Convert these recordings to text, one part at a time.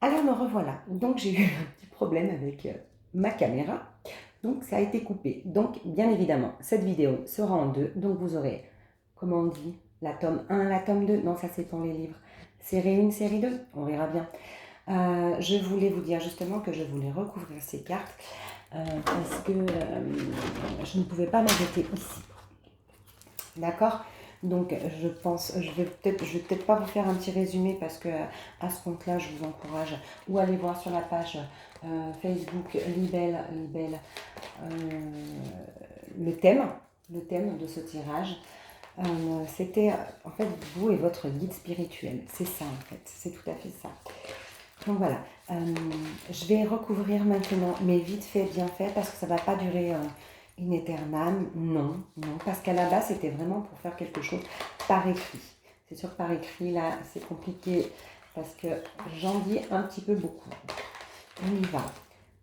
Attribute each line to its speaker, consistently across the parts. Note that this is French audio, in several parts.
Speaker 1: Alors me revoilà. Donc j'ai eu un petit problème avec ma caméra. Donc ça a été coupé. Donc bien évidemment, cette vidéo sera en deux. Donc vous aurez, comment on dit, la tome 1, la tome 2. Non, ça c'est pour les livres. Série 1, série 2. On verra bien. Je voulais vous dire justement que je voulais recouvrir ces cartes parce que je ne pouvais pas m'arrêter ici. D'accord? Donc, je vais peut-être pas vous faire un petit résumé parce que à ce compte-là, je vous encourage ou aller voir sur la page Facebook Libelle, euh, le thème, le thème de ce tirage. C'était en fait vous et votre guide spirituel. C'est ça en fait, c'est tout à fait ça. Donc voilà, je vais recouvrir maintenant, mais vite fait, bien fait, parce que ça ne va pas durer in aeternam. Non, non, parce qu'à la base, c'était vraiment pour faire quelque chose par écrit. C'est sûr que par écrit, là, c'est compliqué, parce que j'en dis un petit peu beaucoup. On y va.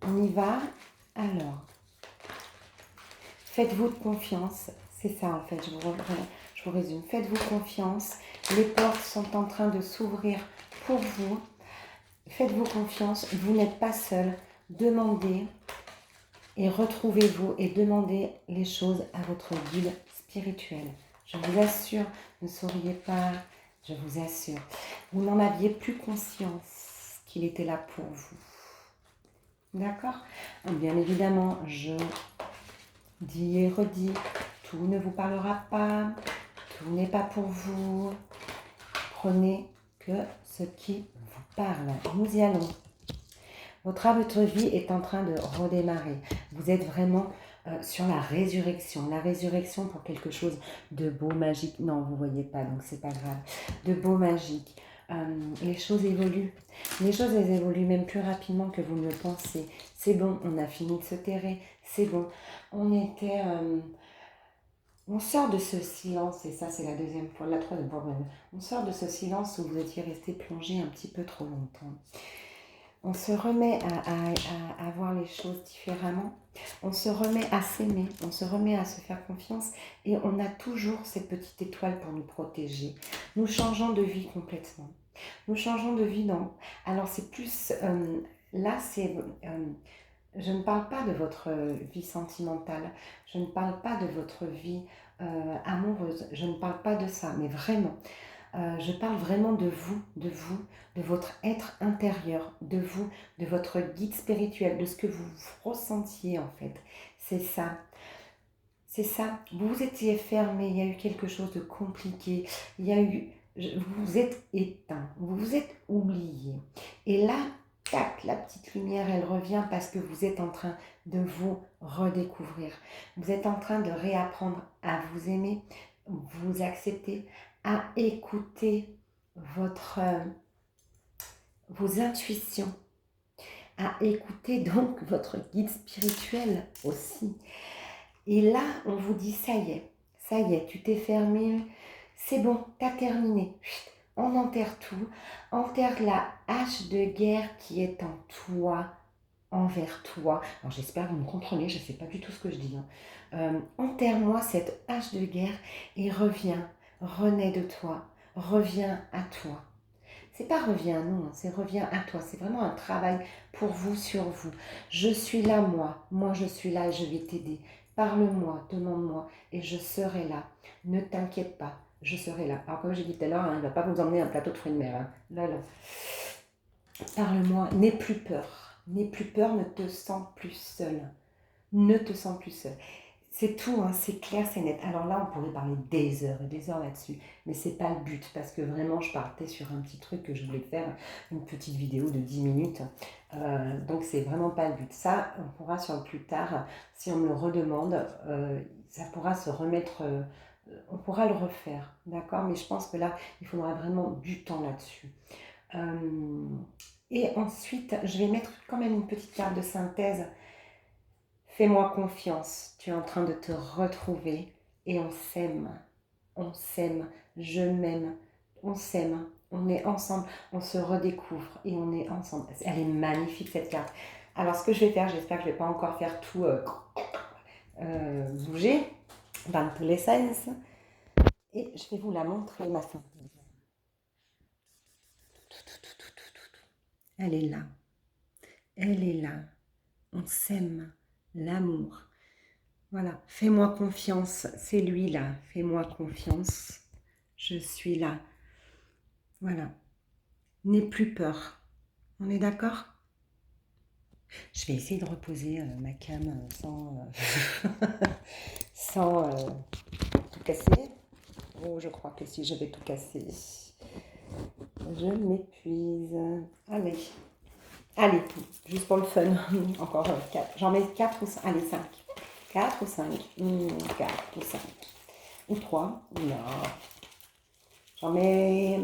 Speaker 1: On y va. Alors, faites-vous confiance. C'est ça, en fait, je vous résume. Faites-vous confiance. Les portes sont en train de s'ouvrir pour vous. Faites-vous confiance, vous n'êtes pas seul. Demandez et retrouvez-vous et demandez les choses à votre guide spirituel. Je vous assure, vous ne sauriez pas, je vous assure, vous n'en aviez plus conscience qu'il était là pour vous. D'accord? Bien évidemment, je dis et redis, tout ne vous parlera pas, tout n'est pas pour vous. Prenez que ce qui vous parle. Nous y allons. Votre vie est en train de redémarrer. Vous êtes vraiment sur la résurrection. La résurrection pour quelque chose de beau, magique. Non, vous ne voyez pas, donc c'est pas grave. De beau, magique. Les choses évoluent. Les choses, elles évoluent même plus rapidement que vous ne le pensez. C'est bon, on a fini de se terrer. C'est bon. On sort de ce silence, et ça c'est la troisième fois même. On sort de ce silence où vous étiez resté plongé un petit peu trop longtemps. On se remet à voir les choses différemment, on se remet à s'aimer, on se remet à se faire confiance et on a toujours cette petite étoile pour nous protéger. Nous changeons de vie complètement. Nous changeons de vie, non. Alors c'est plus, là c'est, je ne parle pas de votre vie sentimentale, je ne parle pas de votre vie amoureuse, je ne parle pas de ça, mais vraiment. Je parle vraiment de votre être intérieur, de vous, de votre guide spirituel, de ce que vous ressentiez en fait. C'est ça. C'est ça. Vous vous étiez fermé, il y a eu quelque chose de compliqué, il y a eu, vous vous êtes éteint, vous vous êtes oublié. Et là, tac, la petite lumière, elle revient parce que vous êtes en train de vous redécouvrir. Vous êtes en train de réapprendre à vous aimer, vous accepter, à écouter vos intuitions, à écouter donc votre guide spirituel aussi. Et là, on vous dit, ça y est, tu t'es fermé, c'est bon, t'as terminé. Chut, on enterre tout, enterre la hache de guerre qui est en toi, envers toi. Alors j'espère que vous me comprenez, je ne sais pas du tout ce que je dis. Enterre-moi cette hache de guerre et reviens, renais de toi, reviens à toi. C'est pas reviens à nous, hein, c'est reviens à toi. C'est vraiment un travail pour vous, sur vous. Je suis là, moi je suis là et je vais t'aider. Parle-moi, demande-moi et je serai là. Ne t'inquiète pas, je serai là. Alors comme j'ai dit tout à l'heure, hein, il ne va pas vous emmener un plateau de fruits de mer. Hein. Là, là. Parle-moi, n'aie plus peur. N'aie plus peur, ne te sens plus seul. Ne te sens plus seul. C'est tout, hein, c'est clair, c'est net. Alors là, on pourrait parler des heures et des heures là-dessus, mais c'est pas le but parce que vraiment, je partais sur un petit truc que je voulais faire, une petite vidéo de 10 minutes. Donc, c'est vraiment pas le but. Ça, on pourra sur le plus tard, si on me le redemande, ça pourra se remettre, on pourra le refaire, d'accord? Mais je pense que là, il faudra vraiment du temps là-dessus. Et ensuite, je vais mettre quand même une petite carte de synthèse. Fais-moi confiance, tu es en train de te retrouver et on s'aime, je m'aime, on s'aime, on est ensemble, on se redécouvre et on est ensemble. Elle est magnifique cette carte. Alors ce que je vais faire, j'espère que je ne vais pas encore faire tout bouger dans tous les sens et je vais vous la montrer ma synthèse. Elle est là. Elle est là. On s'aime. L'amour. Voilà. Fais-moi confiance. C'est lui là. Fais-moi confiance. Je suis là. Voilà. N'aie plus peur. On est d'accord? Je vais essayer de reposer ma cam sans, sans tout casser. Oh, je crois que si je vais tout casser, je m'épuise. Allez, allez, juste pour le fun. Encore 4. J'en mets 4 ou 5. Allez, 5. 4 ou 5. 4 ou 5. Ou 3. Non. J'en mets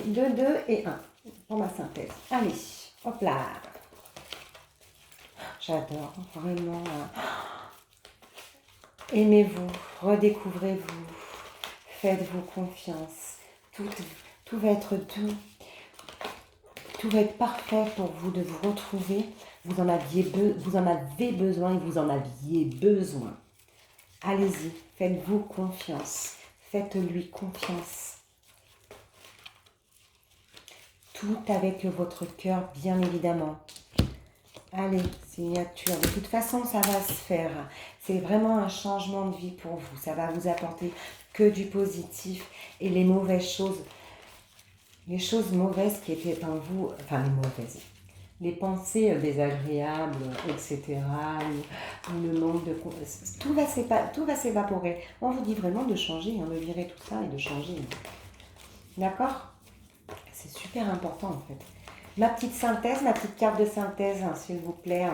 Speaker 1: 2, 2 et 1 pour ma synthèse. Allez, hop là. J'adore, vraiment. Aimez-vous, redécouvrez-vous, faites-vous confiance. Tout va être doux, tout va être parfait pour vous de vous retrouver. Vous en avez besoin et vous en aviez besoin. Allez-y, faites-vous confiance, faites-lui confiance. Tout avec votre cœur, bien évidemment. Allez, signature. De toute façon, ça va se faire. C'est vraiment un changement de vie pour vous. Ça va vous apporter que du positif. Et les mauvaises choses, les choses mauvaises qui étaient en vous, enfin les mauvaises, les pensées désagréables, etc., ou le manque de... Tout va s'évaporer. On vous dit vraiment de changer, de virer tout ça et de changer. D'accord? C'est super important en fait. Ma petite synthèse, ma petite carte de synthèse, s'il vous plaît.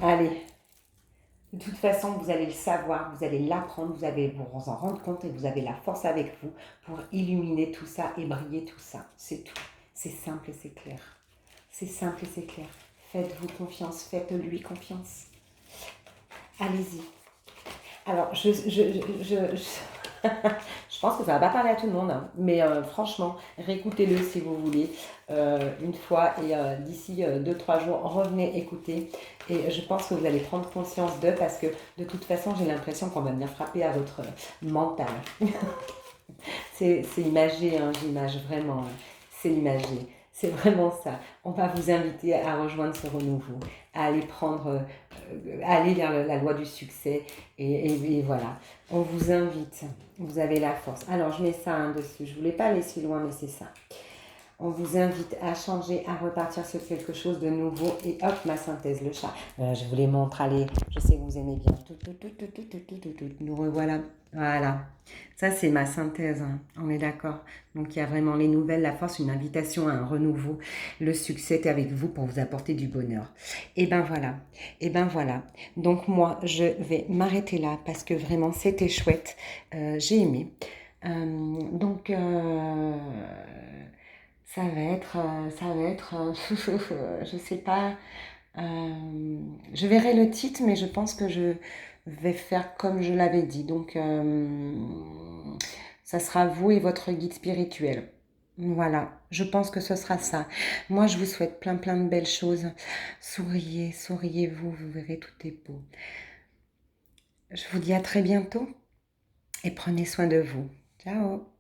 Speaker 1: Allez. De toute façon, vous allez le savoir, vous allez l'apprendre, vous allez vous en rendre compte et vous avez la force avec vous pour illuminer tout ça et briller tout ça. C'est tout. C'est simple et c'est clair. C'est simple et c'est clair. Faites-vous confiance, faites-lui confiance. Allez-y. Alors, je pense que ça ne va pas parler à tout le monde, hein, mais franchement, réécoutez-le si vous voulez, une fois, et d'ici 2-3 jours, revenez écouter, et je pense que vous allez prendre conscience d'eux, parce que de toute façon, j'ai l'impression qu'on va venir frapper à votre mental. C'est imagé, hein, j'image vraiment, c'est imagé. C'est vraiment ça. On va vous inviter à rejoindre ce renouveau, à aller à aller vers la loi du succès. Et voilà, on vous invite. Vous avez la force. Alors, je mets ça dessus. Je ne voulais pas aller si loin, mais c'est ça. On vous invite à changer, à repartir sur quelque chose de nouveau. Et hop, ma synthèse, le chat. Je vous les montre, allez. Je sais que vous aimez bien. Nous revoilà. Voilà. Ça, c'est ma synthèse. Hein. On est d'accord. Donc, il y a vraiment les nouvelles, la force, une invitation à un renouveau. Le succès est avec vous pour vous apporter du bonheur. Et ben voilà. Et ben voilà. Donc, moi, je vais m'arrêter là parce que vraiment, c'était chouette. J'ai aimé. Donc, je sais pas, je verrai le titre, mais je pense que je vais faire comme je l'avais dit. Donc, ça sera vous et votre guide spirituel. Voilà, je pense que ce sera ça. Moi, je vous souhaite plein plein de belles choses. Souriez, souriez-vous, vous verrez, tout est beau. Je vous dis à très bientôt et prenez soin de vous. Ciao!